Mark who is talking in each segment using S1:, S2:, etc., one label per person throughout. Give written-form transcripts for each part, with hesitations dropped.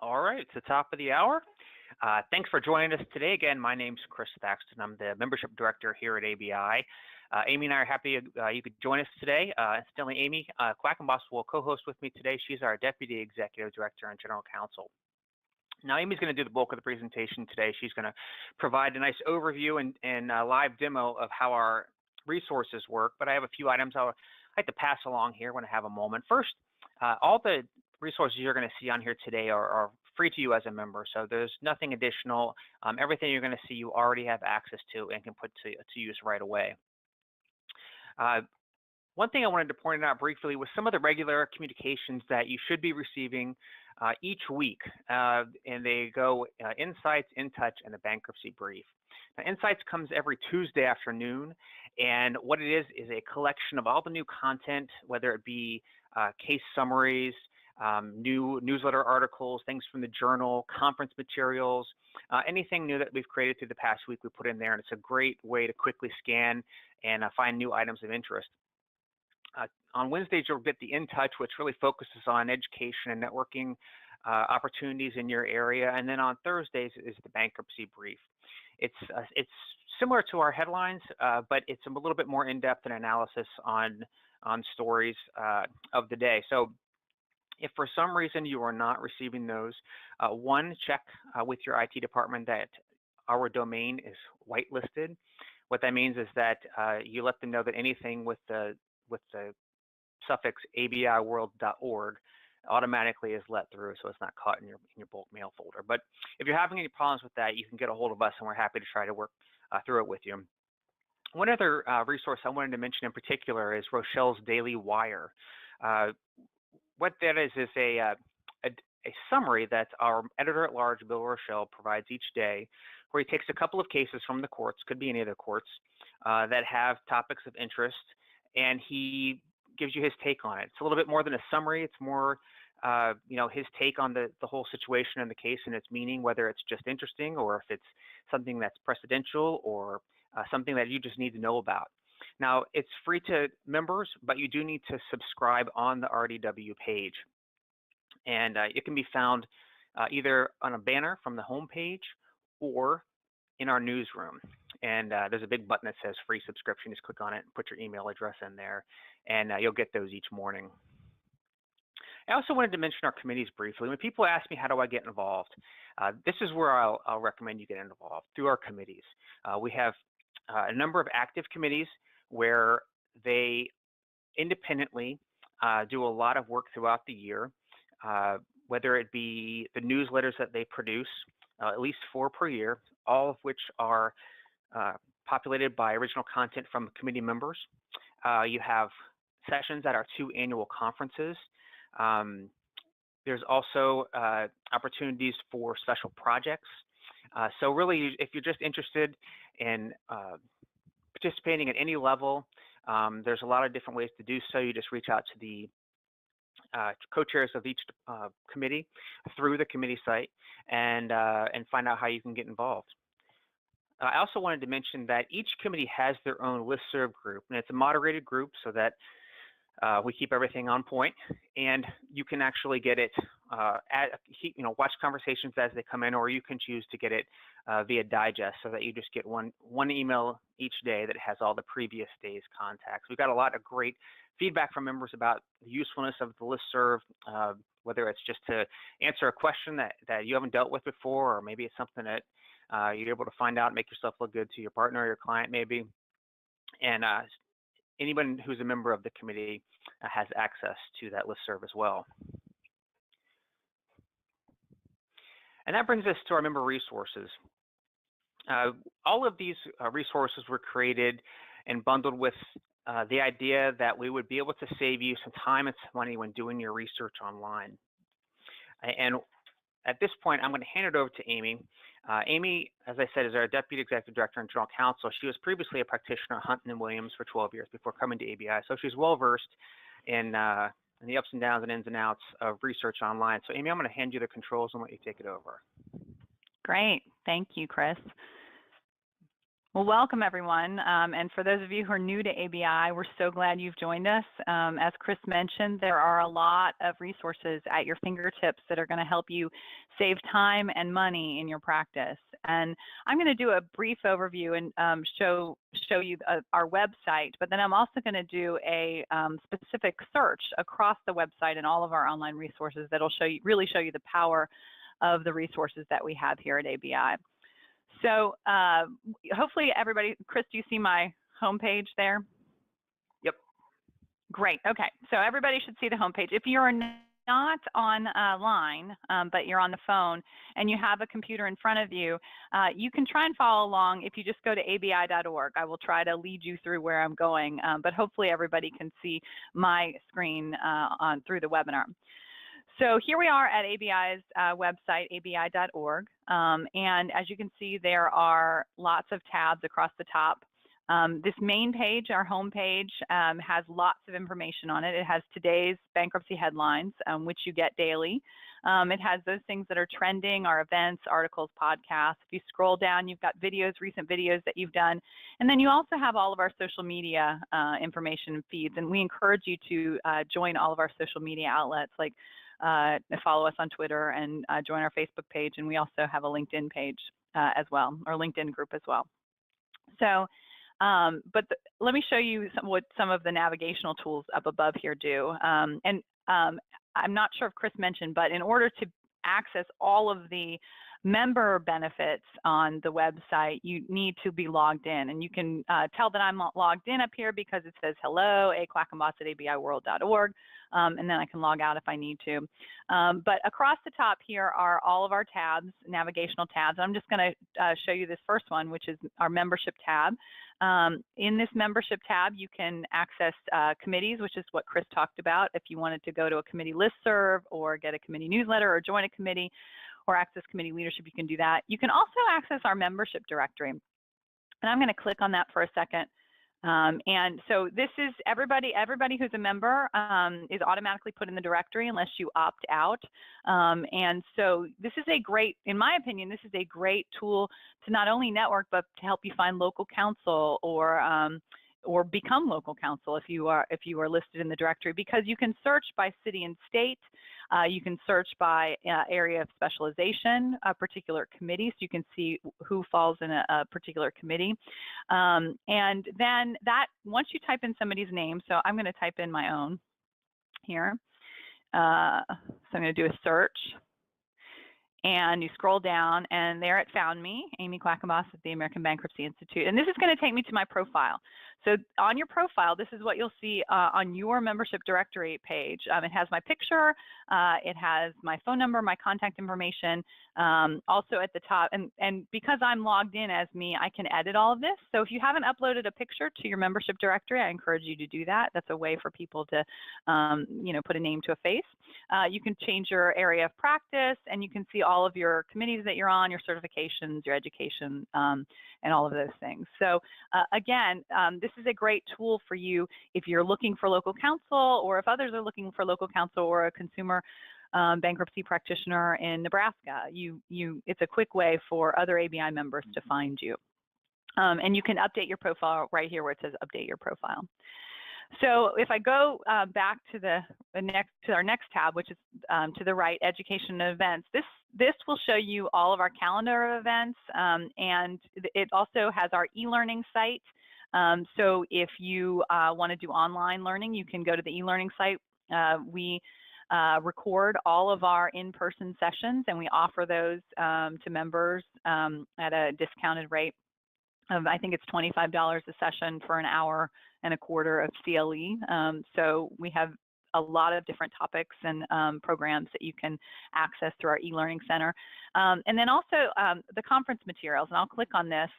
S1: All right, it's the top of the hour. Thanks for joining us today. Again, my name's Chris Thaxton. I'm the Membership Director here at ABI. Amy and I are happy you could join us today. Incidentally, Amy Quackenboss will co-host with me today. She's our Deputy Executive Director and General Counsel. Now, Amy's going to do the bulk of the presentation today. She's going to provide a nice overview and a live demo of how our resources work, but I have a few items I'd like to pass along here when I have a moment. First, all the resources you're going to see on here today are free to you as a member, so there's nothing additional. Everything you're going to see you already have access to and can put to use right away. One thing I wanted to point out briefly was some of the regular communications that you should be receiving each week, and they go Insights, In Touch, and the Bankruptcy Brief. Now, Insights comes every Tuesday afternoon, and what it is a collection of all the new content, whether it be case summaries, new newsletter articles, things from the journal, conference materials, anything new that we've created through the past week we put in there, and it's a great way to quickly scan and find new items of interest. On Wednesdays, you'll get the In Touch, which really focuses on education and networking opportunities in your area, and then on Thursdays is the Bankruptcy Brief. It's similar to our headlines, but it's a little bit more in-depth and analysis on stories of the day. So if for some reason you are not receiving those, one, check with your IT department that our domain is whitelisted. What that means is that you let them know that anything with the suffix abiworld.org automatically is let through, so it's not caught in your bulk mail folder. But if you're having any problems with that, you can get a hold of us, and we're happy to try to work through it with you. One other resource I wanted to mention in particular is Rochelle's Daily Wire. What that is a summary that our editor-at-large, Bill Rochelle, provides each day, where he takes a couple of cases from the courts, could be any of the courts, that have topics of interest, and he gives you his take on it. It's a little bit more than a summary. It's more, his take on the whole situation and the case and its meaning, whether it's just interesting or if it's something that's precedential or something that you just need to know about. Now, it's free to members, but you do need to subscribe on the RDW page. And it can be found either on a banner from the home page or in our newsroom. And there's a big button that says free subscription. Just click on it and put your email address in there, and you'll get those each morning. I also wanted to mention our committees briefly. When people ask me, how do I get involved? This is where I'll recommend you get involved, through our committees. We have a number of active committees where they independently do a lot of work throughout the year, whether it be the newsletters that they produce, at least 4 per year, all of which are populated by original content from committee members. You have sessions at our 2 annual conferences. There's also opportunities for special projects. So really, if you're just interested in participating at any level, there's a lot of different ways to do so. You just reach out to the co-chairs of each committee through the committee site and find out how you can get involved. I also wanted to mention that each committee has their own listserv group, and it's a moderated group so that we keep everything on point, and you can actually get it, watch conversations as they come in, or you can choose to get it via digest so that you just get one email each day that has all the previous day's contacts. We've got a lot of great feedback from members about the usefulness of the listserv, whether it's just to answer a question that you haven't dealt with before, or maybe it's something that you're able to find out and make yourself look good to your partner or your client maybe. And anyone who's a member of the committee has access to that listserv as well. And that brings us to our member resources. All of these resources were created and bundled with the idea that we would be able to save you some time and some money when doing your research online. And at this point, I'm going to hand it over to Amy. Amy, as I said, is our Deputy Executive Director and General Counsel. She was previously a practitioner at Hunton & Williams for 12 years before coming to ABI, so she's well-versed in the ups and downs and ins and outs of research online. So Amy, I'm going to hand you the controls and let you take it over.
S2: Great. Thank you, Chris. Well, welcome everyone. And for those of you who are new to ABI, we're so glad you've joined us. As Chris mentioned, there are a lot of resources at your fingertips that are going to help you save time and money in your practice. And I'm going to do a brief overview and show you our website, but then I'm also going to do a specific search across the website and all of our online resources that'll really show you the power of the resources that we have here at ABI. So hopefully everybody, Chris, do you see my homepage there?
S1: Yep.
S2: Great. Okay. So everybody should see the homepage. If you're not online, but you're on the phone and you have a computer in front of you, you can try and follow along if you just go to abi.org. I will try to lead you through where I'm going, but hopefully everybody can see my screen through the webinar. So here we are at ABI's website, abi.org, and as you can see, there are lots of tabs across the top. This main page, our home page, has lots of information on it. It has today's bankruptcy headlines, which you get daily. It has those things that are trending, our events, articles, podcasts. If you scroll down, you've got videos, recent videos that you've done. And then you also have all of our social media information feeds. And we encourage you to join all of our social media outlets, like follow us on Twitter and join our Facebook page. And we also have a LinkedIn page as well, or LinkedIn group as well. So, let me show you what some of the navigational tools up above here do. I'm not sure if Chris mentioned, but in order to access all of the member benefits on the website, you need to be logged in. And you can tell that I'm logged in up here because it says hello, aquackenboss@abiworld.org, and then I can log out if I need to. But across the top here are all of our tabs, navigational tabs. I'm just going to show you this first one, which is our membership tab. In this membership tab, you can access committees, which is what Chris talked about. If you wanted to go to a committee listserv or get a committee newsletter or join a committee or access committee leadership, you can do that. You can also access our membership directory. And I'm going to click on that for a second. And so this is everybody who's a member is automatically put in the directory unless you opt out. And so this is a great, in my opinion, this is a great tool to not only network, but to help you find local counsel or become local counsel if you are listed in the directory, because you can search by city and state. You can search by area of specialization, a particular committee, so you can see who falls in a particular committee. And then once you type in somebody's name, so I'm going to type in my own here. So I'm going to do a search. And you scroll down, and there it found me, Amy Quackenboss at the American Bankruptcy Institute. And this is going to take me to my profile. So on your profile, this is what you'll see on your membership directory page. It has my picture, it has my phone number, my contact information, also at the top. And because I'm logged in as me, I can edit all of this. So if you haven't uploaded a picture to your membership directory, I encourage you to do that. That's a way for people to, put a name to a face. You can change your area of practice, and you can see all of your committees that you're on, your certifications, your education, and all of those things. So again, this is a great tool for you if you're looking for local counsel, or if others are looking for local counsel, or a consumer bankruptcy practitioner in Nebraska. It's a quick way for other ABI members to find you. And you can update your profile right here where it says update your profile. So if I go back to our next tab, which is to the right, education and events, this will show you all of our calendar of events, and it also has our e-learning site. So if you want to do online learning, you can go to the e-learning site. We record all of our in-person sessions, and we offer those to members at a discounted rate of, I think it's $25 a session for an hour and a quarter of CLE. So we have a lot of different topics and programs that you can access through our e-learning center. And then also the conference materials, and I'll click on this.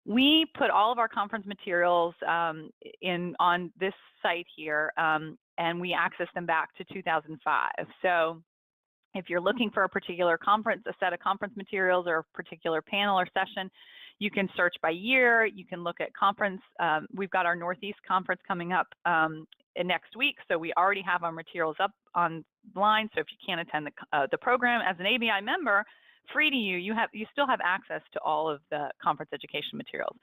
S2: We put all of our conference materials on this site here, and we access them back to 2005. So if you're looking for a particular conference, a set of conference materials, or a particular panel or session, you can search by year. You can look at conference. We've got our Northeast conference coming up next week, so we already have our materials up online. So if you can't attend the program as an ABI member, free to you. You still have access to all of the conference education materials.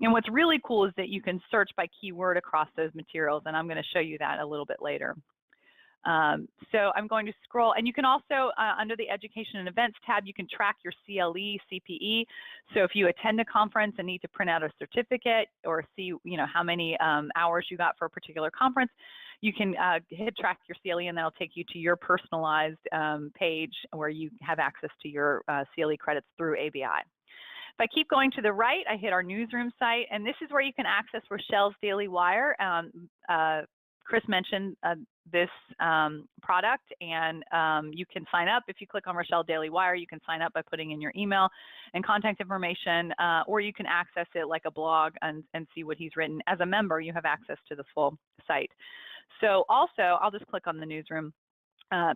S2: And what's really cool is that you can search by keyword across those materials, and I'm going to show you that a little bit later. So I'm going to scroll, and you can also, under the Education and Events tab, you can track your CLE, CPE. So if you attend a conference and need to print out a certificate or see, how many hours you got for a particular conference, you can hit track your CLE, and that'll take you to your personalized page where you have access to your CLE credits through ABI. If I keep going to the right, I hit our newsroom site, and this is where you can access Rochelle's Daily Wire. Chris mentioned this product, and you can sign up. If you click on Rochelle Daily Wire, you can sign up by putting in your email and contact information, or you can access it like a blog and see what he's written. As a member, you have access to the full site. So also, I'll just click on the newsroom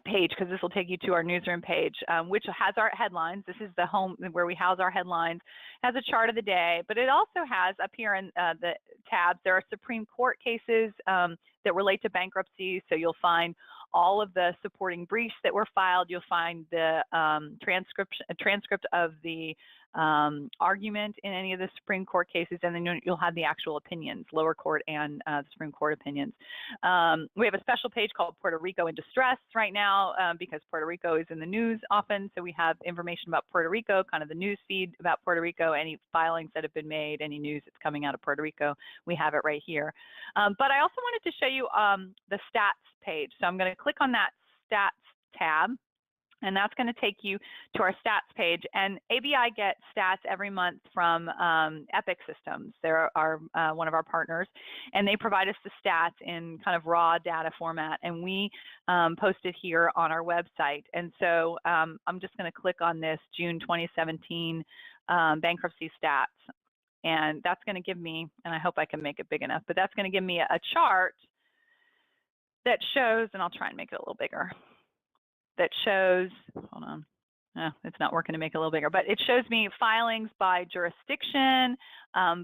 S2: page, because this will take you to our newsroom page, which has our headlines. This is the home where we house our headlines. It has a chart of the day, but it also has up here in the tabs, there are Supreme Court cases that relate to bankruptcy. So you'll find all of the supporting briefs that were filed. You'll find the transcript of the argument in any of the Supreme Court cases, and then you'll have the actual opinions, lower court and the Supreme Court opinions. We have a special page called Puerto Rico in Distress right now because Puerto Rico is in the news often, so we have information about Puerto Rico, kind of the news feed about Puerto Rico, any filings that have been made, any news that's coming out of Puerto Rico, we have it right here. But I also wanted to show you the stats page, so I'm going to click on that stats tab, and that's going to take you to our stats page. And ABI gets stats every month from Epic Systems. They're one of our partners, and they provide us the stats in kind of raw data format, and we post it here on our website. And so I'm just going to click on this June 2017 bankruptcy stats, and that's going to give me, and I hope I can make it big enough, but that's going to give me a chart that shows, and I'll try and make it a little bigger, that shows, hold on, it's not working to make it a little bigger, but it shows me filings by jurisdiction,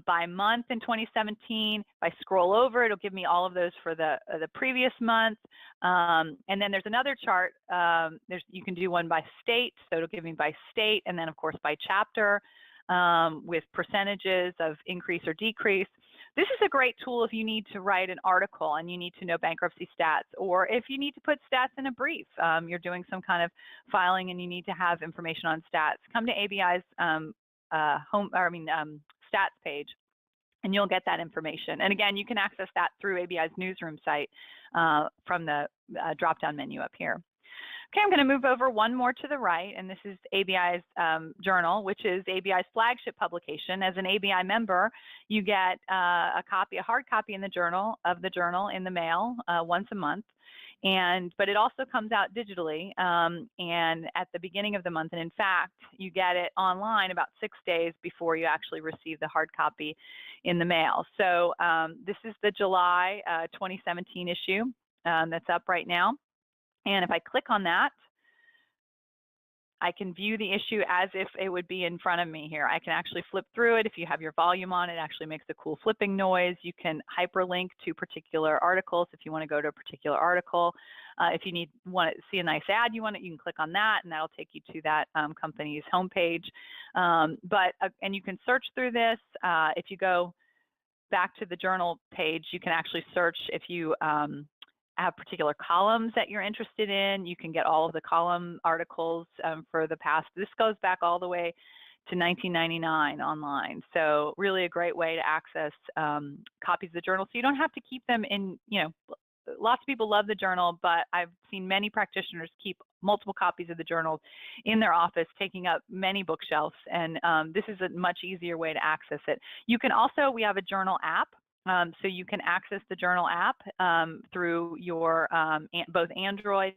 S2: by month in 2017. If I scroll over, it'll give me all of those for the previous month. And then there's another chart, you can do one by state, so it'll give me by state, and then of course by chapter with percentages of increase or decrease. This is a great tool if you need to write an article and you need to know bankruptcy stats, or if you need to put stats in a brief. You're doing some kind of filing and you need to have information on stats. Come to ABI's stats page, and you'll get that information. And again, you can access that through ABI's newsroom site from the drop-down menu up here. Okay, I'm going to move over one more to the right, and this is ABI's journal, which is ABI's flagship publication. As an ABI member, you get a hard copy in the journal in the mail once a month, but it also comes out digitally and at the beginning of the month. And in fact, you get it online about 6 days before you actually receive the hard copy in the mail. So this is the July 2017 issue that's up right now. And if I click on that, I can view the issue as if it would be in front of me here. I can actually flip through it. If you have your volume on, it actually makes a cool flipping noise. You can hyperlink to particular articles if you want to go to a particular article. If you want to see a nice ad, you can click on that, and that'll take you to that company's homepage. And you can search through this. If you go back to the journal page, you can actually search if you have particular columns that you're interested in. You can get all of the column articles for the past. This goes back all the way to 1999 online. So really a great way to access copies of the journal. So you don't have to keep them in, lots of people love the journal, but I've seen many practitioners keep multiple copies of the journal in their office, taking up many bookshelves. And this is a much easier way to access it. You can also, we have a journal app. So you can access the journal app through your both Android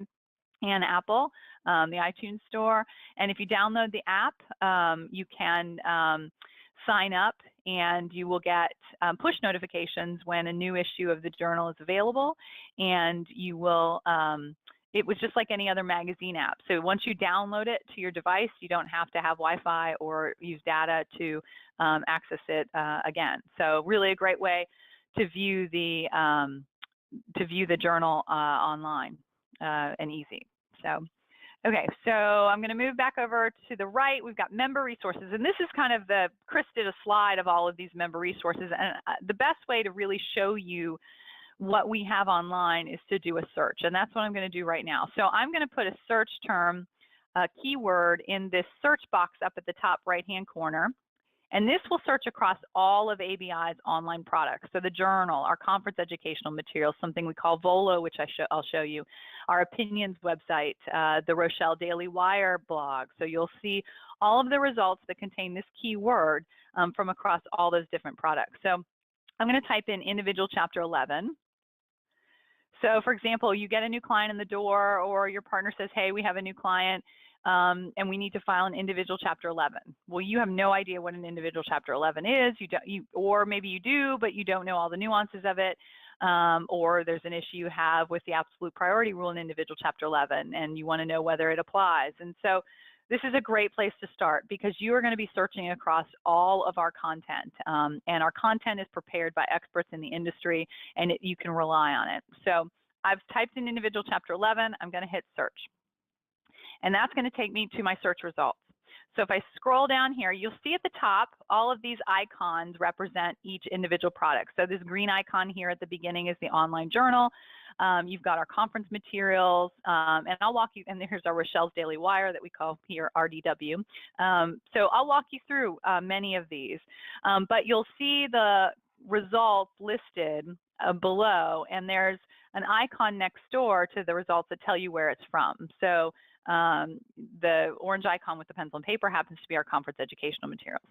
S2: and Apple, the iTunes store. And if you download the app, you can sign up, and you will get push notifications when a new issue of the journal is available. And you will, it was just like any other magazine app. So once you download it to your device, you don't have to have Wi-Fi or use data to access it again. So really a great way to view the journal online and easy. So Okay, so I'm going to move back over to the right. We've got member resources, and this is kind of Chris did a slide of all of these member resources, and the best way to really show you what we have online is to do a search, and that's what I'm going to do right now. So I'm going to put a search term, a keyword in this search box up at the top right-hand corner. And this will search across all of ABI's online products. So the journal, our conference educational materials, something we call Volo, which I'll show you, our opinions website, the Rochelle Daily Wire blog. So you'll see all of the results that contain this keyword from across all those different products. So I'm going to type in individual chapter 11. So for example, you get a new client in the door, or your partner says, hey, we have a new client, and we need to file an individual chapter 11. Well, you have no idea what an individual chapter 11 is, or maybe you do, but you don't know all the nuances of it, or there's an issue you have with the absolute priority rule in individual chapter 11, and you want to know whether it applies. And so this is a great place to start, because you are going to be searching across all of our content, and our content is prepared by experts in the industry, and you can rely on it. So I've typed in individual chapter 11. I'm going to hit search. And that's going to take me to my search results. So if I scroll down here, you'll see at the top, all of these icons represent each individual product. So this green icon here at the beginning is the online journal. You've got our conference materials, and I'll walk you, and here's our Rochelle's Daily Wire that we call here RDW. So I'll walk you through many of these, but you'll see the results listed below, and there's an icon next door to the results that tell you where it's from. So the orange icon with the pencil and paper happens to be our conference educational materials.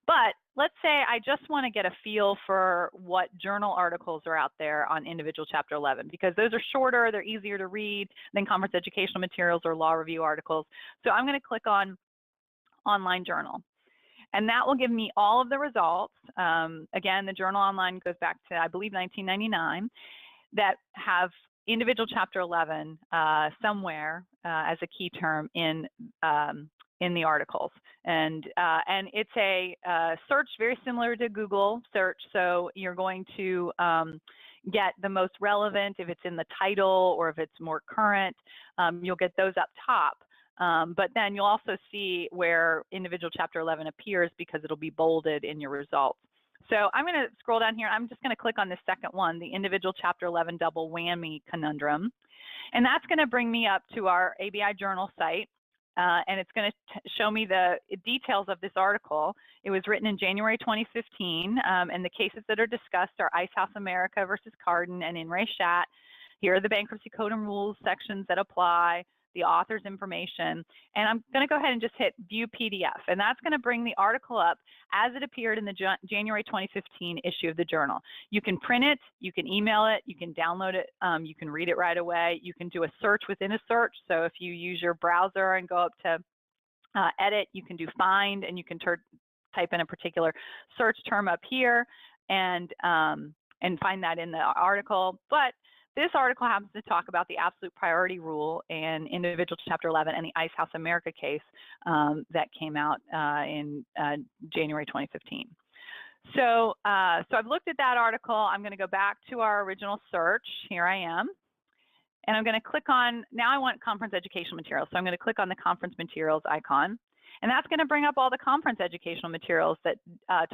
S2: But let's say I just want to get a feel for what journal articles are out there on individual chapter 11, because those are shorter, they're easier to read than conference educational materials or law review articles. So I'm going to click on online journal. And that will give me all of the results. Again, the journal online goes back to, I believe, 1999, that have individual chapter 11 somewhere as a key term in the articles. And it's a search very similar to Google search. So you're going to get the most relevant if it's in the title, or if it's more current, you'll get those up top. But then you'll also see where individual chapter 11 appears, because it'll be bolded in your results. So I'm going to scroll down here. I'm just going to click on the second one, the individual chapter 11 double whammy conundrum. And that's going to bring me up to our ABI journal site. And it's going to show me the details of this article. It was written in January 2015, and the cases that are discussed are Ice House America versus Carden and In Re Shat. Here are the bankruptcy code and rules sections that apply, the author's information, and I'm going to go ahead and just hit View PDF, and that's going to bring the article up as it appeared in the January 2015 issue of the journal. You can print it, you can email it, you can download it, you can read it right away, you can do a search within a search. So if you use your browser and go up to edit, you can do find, and you can type in a particular search term up here and find that in the article. But this article happens to talk about the absolute priority rule in individual chapter 11 and the Ice House America case that came out in January 2015. So I've looked at that article. I'm going to go back to our original search. Here I am. And I'm going to click on, now I want conference educational materials. So I'm going to click on the conference materials icon. And that's going to bring up all the conference educational materials that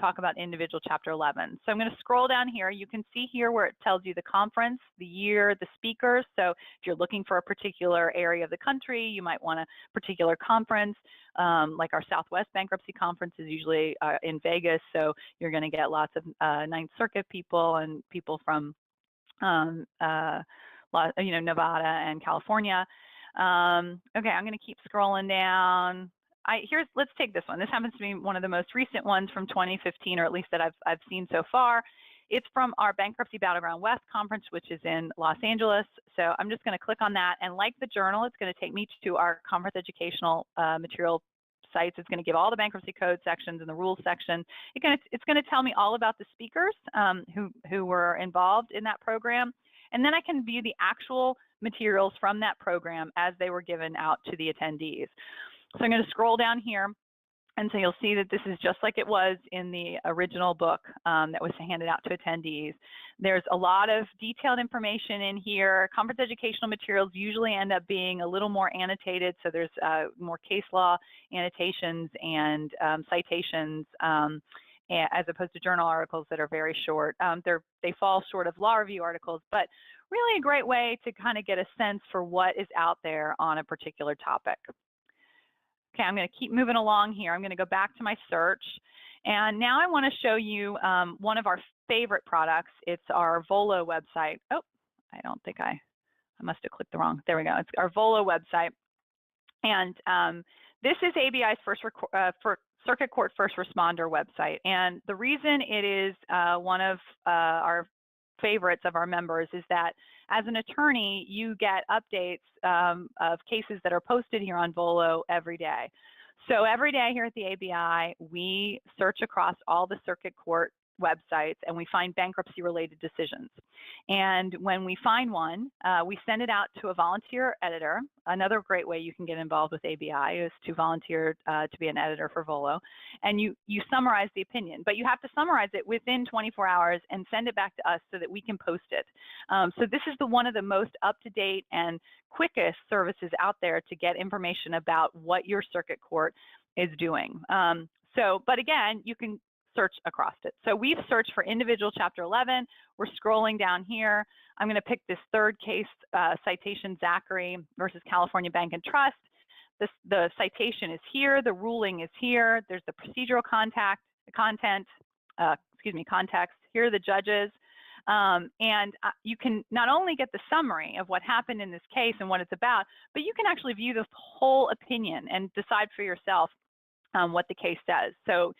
S2: talk about individual chapter 11. So I'm going to scroll down here. You can see here where it tells you the conference, the year, the speakers. So if you're looking for a particular area of the country, you might want a particular conference. Like our Southwest Bankruptcy Conference is usually in Vegas. So you're going to get lots of Ninth Circuit people and people from Nevada and California. Okay, I'm going to keep scrolling down. Let's take this one. This happens to be one of the most recent ones from 2015, or at least that I've seen so far. It's from our Bankruptcy Battleground West conference, which is in Los Angeles. So I'm just going to click on that, and like the journal, it's going to take me to our conference educational material sites. It's going to give all the bankruptcy code sections and the rules section. It's going to tell me all about the speakers who were involved in that program, and then I can view the actual materials from that program as they were given out to the attendees. So I'm going to scroll down here, And so you'll see that this is just like it was in the original book that was handed out to attendees. There's a lot of detailed information in here. Conference educational materials usually end up being a little more annotated, so there's more case law annotations and citations as opposed to journal articles that are very short. They fall short of law review articles, but really a great way to kind of get a sense for what is out there on a particular topic. Okay, I'm going to keep moving along here. I'm going to go back to my search. And now I want to show you one of our favorite products. It's our Volo website. Oh, I don't think I must have clicked the wrong. There we go. It's our Volo website. And this is ABI's Circuit Court First Responder website. And the reason it is one of our favorites of our members is that as an attorney, you get updates of cases that are posted here on Volo every day. So every day here at the ABI, we search across all the circuit court websites and we find bankruptcy related decisions. And when we find one, we send it out to a volunteer editor. Another great way you can get involved with ABI is to volunteer to be an editor for Volo. And you summarize the opinion, but you have to summarize it within 24 hours and send it back to us so that we can post it. So this is one of the most up-to-date and quickest services out there to get information about what your circuit court is doing. But again, you can search across it. So we've searched for individual Chapter 11. We're scrolling down here. I'm going to pick this third case, citation Zachary versus California Bank and Trust. The citation is here. The ruling is here. There's the procedural context. Here are the judges. And you can not only get the summary of what happened in this case and what it's about, but you can actually view the whole opinion and decide for yourself what the case says. So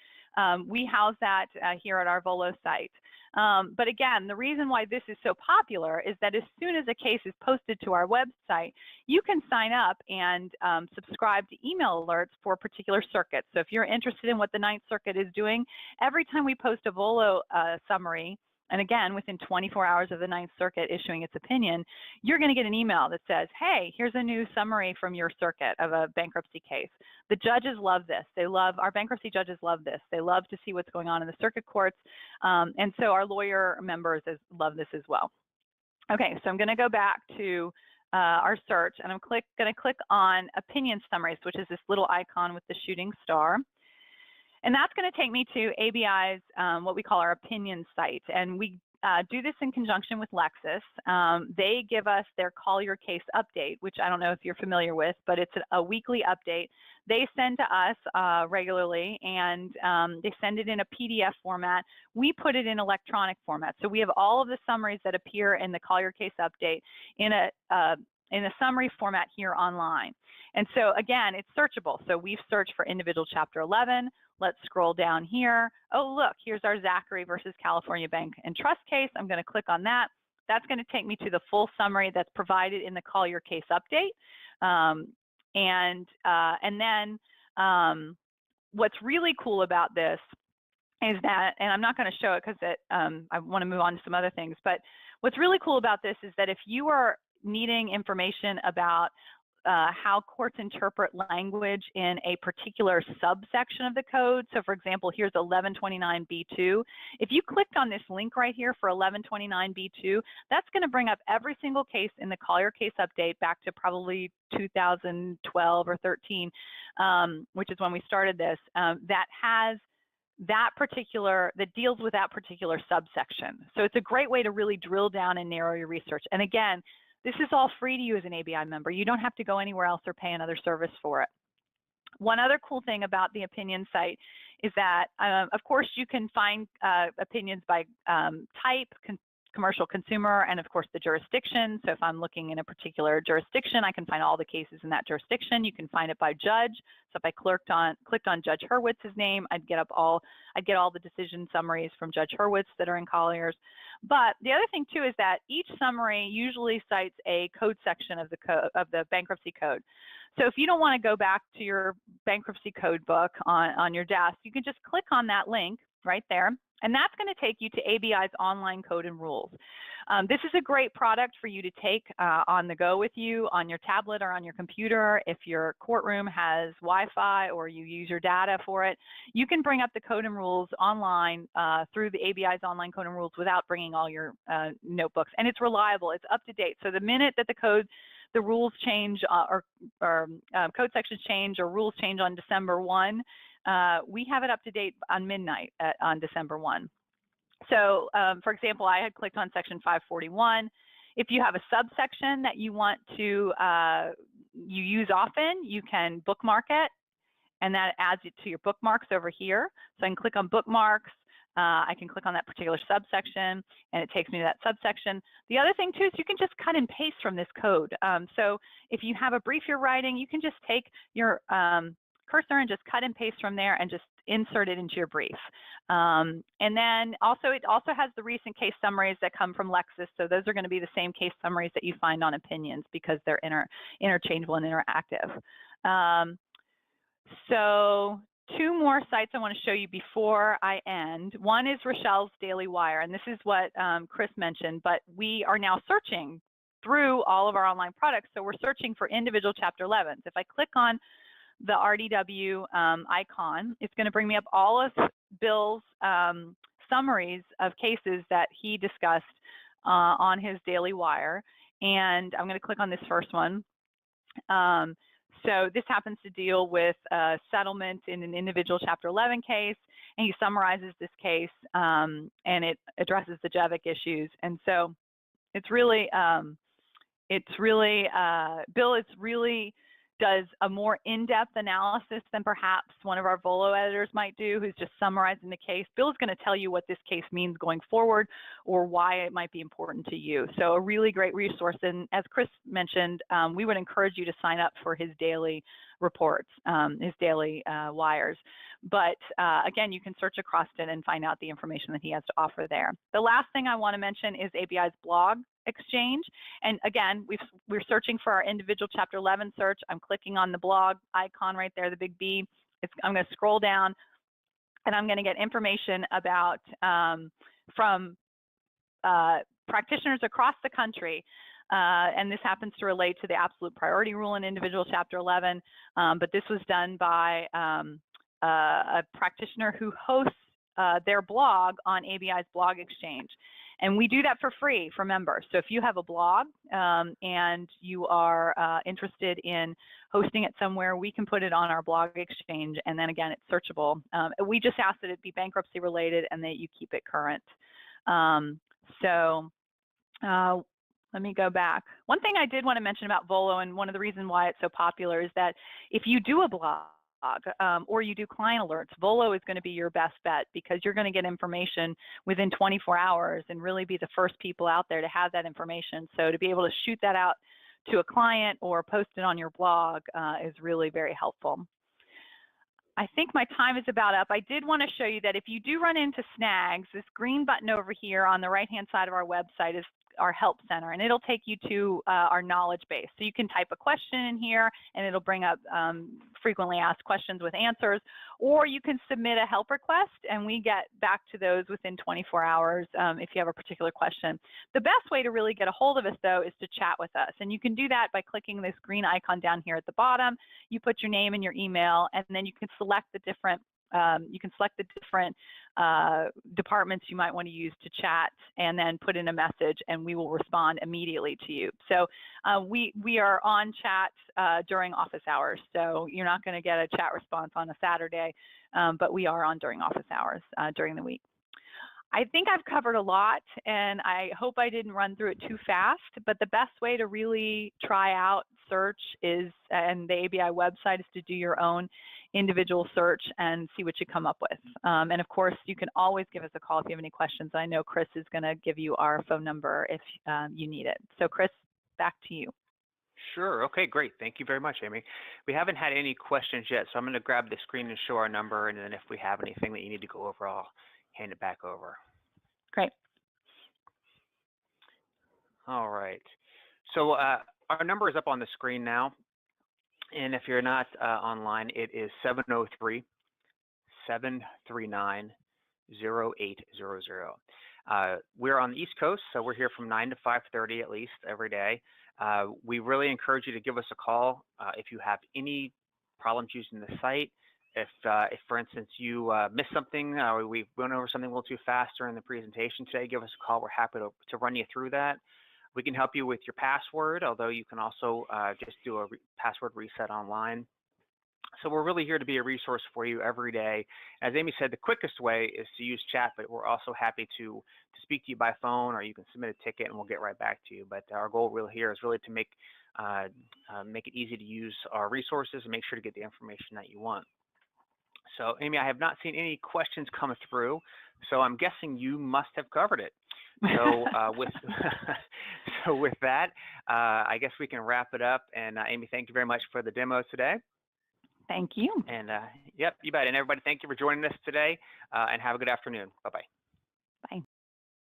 S2: we house that here at our Volo site. But again, the reason why this is so popular is that as soon as a case is posted to our website, you can sign up and subscribe to email alerts for particular circuits. So if you're interested in what the Ninth Circuit is doing, every time we post a Volo summary, and again, within 24 hours of the Ninth Circuit issuing its opinion, you're going to get an email that says, hey, here's a new summary from your circuit of a bankruptcy case. The judges love this. Our bankruptcy judges love this. They love to see what's going on in the circuit courts. And so our lawyer members love this as well. Okay, so I'm going to go back to our search, and I'm going to click on opinion summaries, which is this little icon with the shooting star. And that's going to take me to ABI's, what we call our opinion site. And we do this in conjunction with Lexis. They give us their Call Your Case update, which I don't know if you're familiar with, but it's a weekly update. They send to us regularly, and they send it in a PDF format. We put it in electronic format. So we have all of the summaries that appear in the Call Your Case update in a summary format here online. And so again, it's searchable. So we've searched for individual Chapter 11. Let's scroll down here. Oh, look, here's our Zachary versus California Bank and Trust case. I'm going to click on that. That's going to take me to the full summary that's provided in the Call Your Case update. And then what's really cool about this is that, and I'm not going to show it because I want to move on to some other things, but what's really cool about this is that if you are needing information about how courts interpret language in a particular subsection of the code. So for example, here's 1129B2. If you clicked on this link right here for 1129B2, that's going to bring up every single case in the Call Your Case update back to probably 2012 or 13, which is when we started this, that deals with that particular subsection. So it's a great way to really drill down and narrow your research. And again, this is all free to you as an ABI member. You don't have to go anywhere else or pay another service for it. One other cool thing about the opinion site is that, of course, you can find opinions by type, commercial, consumer, and of course the jurisdiction. So if I'm looking in a particular jurisdiction, I can find all the cases in that jurisdiction. You can find it by judge. So if I clicked on Judge Hurwitz's name, I'd get all the decision summaries from Judge Hurwitz that are in Colliers. But the other thing too is that each summary usually cites a code section of the bankruptcy code. So if you don't want to go back to your bankruptcy code book on your desk, you can just click on that link right there. And that's going to take you to ABI's online code and rules. This is a great product for you to take on the go with you on your tablet or on your computer. If your courtroom has Wi-Fi or you use your data for it, you can bring up the code and rules online through the ABI's online code and rules without bringing all your notebooks. And it's reliable, it's up to date. So the minute that the rules change or code sections change or rules change on December 1, we have it up to date on midnight on December 1. So, for example, I had clicked on section 541. If you have a subsection that you want to you use often, you can bookmark it, and that adds it to your bookmarks over here. So I can click on bookmarks. I can click on that particular subsection, and it takes me to that subsection. The other thing, too, is you can just cut and paste from this code. So if you have a brief you're writing, you can just take your cursor and just cut and paste from there and just insert it into your brief. And then it also has the recent case summaries that come from Lexis. So those are going to be the same case summaries that you find on opinions because they're interchangeable and interactive. So 2 more sites I want to show you before I end. One is Rochelle's Daily Wire, and this is what Chris mentioned, but we are now searching through all of our online products. So we're searching for individual Chapter 11s. If I click on the RDW icon, it's going to bring me up all of Bill's summaries of cases that he discussed on his Daily Wire. And I'm going to click on this first one. So this happens to deal with settlement in an individual Chapter 11 case, and he summarizes this case, and it addresses the JEVIC issues. And so Bill does a more in-depth analysis than perhaps one of our Volo editors might do, who's just summarizing the case. Bill is going to tell you what this case means going forward or why it might be important to you. So a really great resource. And as Chris mentioned, we would encourage you to sign up for his daily reports, his daily wires. But again, you can search across it and find out the information that he has to offer there. The last thing I want to mention is ABI's blog exchange. And again, we're searching for our individual Chapter 11 search. I'm clicking on the blog icon right there, the big B. I'm going to scroll down, and I'm going to get information about from practitioners across the country. And this happens to relate to the absolute priority rule in individual Chapter 11. But this was done by a practitioner who hosts their blog on ABI's blog exchange. And we do that for free for members. So if you have a blog and you are interested in hosting it somewhere, we can put it on our blog exchange. And then again, it's searchable. We just ask that it be bankruptcy related and that you keep it current. Let me go back. One thing I did want to mention about Volo, and one of the reasons why it's so popular, is that if you do a blog, or you do client alerts, Volo is going to be your best bet because you're going to get information within 24 hours and really be the first people out there to have that information. So to be able to shoot that out to a client or post it on your blog is really very helpful. I think my time is about up. I did want to show you that if you do run into snags, this green button over here on the right-hand side of our website is our help center, and it'll take you to our knowledge base. So you can type a question in here and it'll bring up frequently asked questions with answers, or you can submit a help request and we get back to those within 24 hours if you have a particular question. The best way to really get a hold of us though is to chat with us, and you can do that by clicking this green icon down here at the bottom. You put your name and your email, and then you can select the different departments you might want to use to chat, and then put in a message and we will respond immediately to you. So we are on chat during office hours, so you're not going to get a chat response on a Saturday, but we are on during office hours during the week. I think I've covered a lot, and I hope I didn't run through it too fast, but the best way to really try out search is, and the ABI website, is to do your own individual search and see what you come up with. And of course, you can always give us a call if you have any questions. I know Chris is going to give you our phone number if you need it. So Chris, back to you.
S1: Sure. Okay, great. Thank you very much, Amy. We haven't had any questions yet, so I'm going to grab the screen and show our number, and then if we have anything that you need to go over, I'll hand it back over.
S2: Great.
S1: All right. So our number is up on the screen now, and if you're not online, it is 703-739-0614. We're on the East Coast, so we're here from 9 to 5:30 at least every day. We really encourage you to give us a call if you have any problems using the site. If for instance, you missed something, or we went over something a little too fast during the presentation today, give us a call. We're happy to run you through that. We can help you with your password, although you can also just do a password reset online. So we're really here to be a resource for you every day. As Amy said, the quickest way is to use chat, but we're also happy to speak to you by phone, or you can submit a ticket and we'll get right back to you. But our goal really here is really to make it easy to use our resources and make sure to get the information that you want. So Amy, I have not seen any questions come through, so I'm guessing you must have covered it. So with that, I guess we can wrap it up. And Amy, thank you very much for the demo today.
S2: Thank you.
S1: And yep, you bet. And everybody, thank you for joining us today, and have a good afternoon. Bye-bye.
S2: Bye.